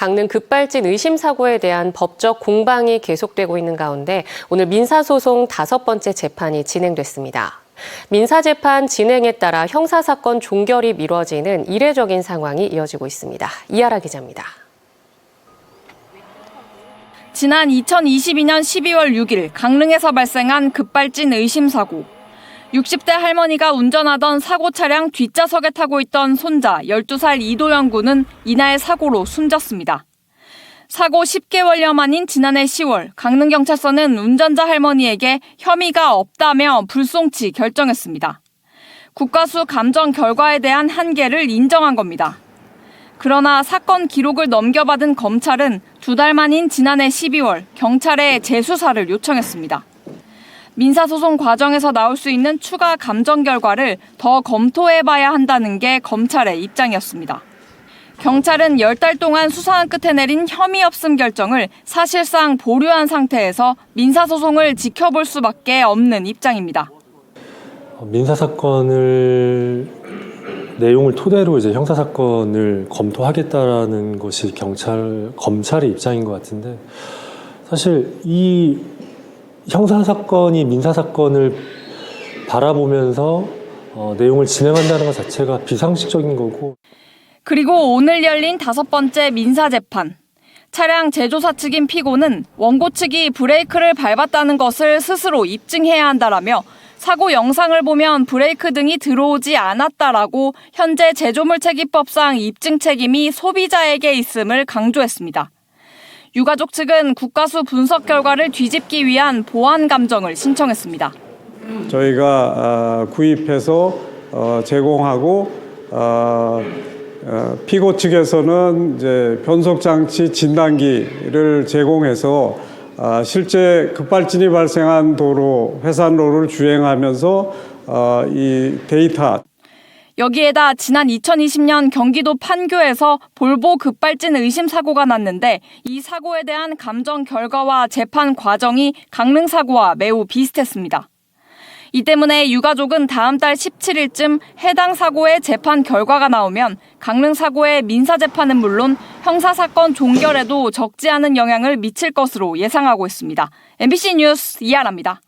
강릉 급발진 의심 사고에 대한 법적 공방이 계속되고 있는 가운데 오늘 민사소송 5번째 재판이 진행됐습니다. 민사재판 진행에 따라 형사사건 종결이 미뤄지는 이례적인 상황이 이어지고 있습니다. 이하라 기자입니다. 지난 2022년 12월 6일 강릉에서 발생한 급발진 의심 사고. 60대 할머니가 운전하던 사고 차량 뒷좌석에 타고 있던 손자 12살 이도영 군은 이날 사고로 숨졌습니다. 사고 10개월여 만인 지난해 10월 강릉경찰서는 운전자 할머니에게 혐의가 없다며 불송치 결정했습니다. 국가수 감정 결과에 대한 한계를 인정한 겁니다. 그러나 사건 기록을 넘겨받은 검찰은 2달 만인 지난해 12월 경찰에 재수사를 요청했습니다. 민사소송 과정에서 나올 수 있는 추가 감정 결과를 더 검토해봐야 한다는 게 검찰의 입장이었습니다. 경찰은 10달 동안 수사한 끝에 내린 혐의 없음 결정을 사실상 보류한 상태에서 민사소송을 지켜볼 수밖에 없는 입장입니다. 민사사건을 내용을 토대로 이제 형사사건을 검토하겠다라는 것이 검찰의 입장인 것 같은데, 사실 이 형사사건이 민사사건을 바라보면서 내용을 진행한다는 것 자체가 비상식적인 거고. 그리고 오늘 열린 5번째 민사재판. 차량 제조사 측인 피고는 원고 측이 브레이크를 밟았다는 것을 스스로 입증해야 한다라며 사고 영상을 보면 브레이크 등이 들어오지 않았다라고 현재 제조물체계법상 입증 책임이 소비자에게 있음을 강조했습니다. 유가족 측은 국가수 분석 결과를 뒤집기 위한 보완 감정을 신청했습니다. 저희가 구입해서 제공하고 피고 측에서는 이제 변속 장치 진단기를 제공해서 실제 급발진이 발생한 도로 회산로를 주행하면서 이 데이터. 여기에다 지난 2020년 경기도 판교에서 볼보 급발진 의심 사고가 났는데 이 사고에 대한 감정 결과와 재판 과정이 강릉 사고와 매우 비슷했습니다. 이 때문에 유가족은 다음 달 17일쯤 해당 사고의 재판 결과가 나오면 강릉 사고의 민사재판은 물론 형사사건 종결에도 적지 않은 영향을 미칠 것으로 예상하고 있습니다. MBC 뉴스 이하라입니다.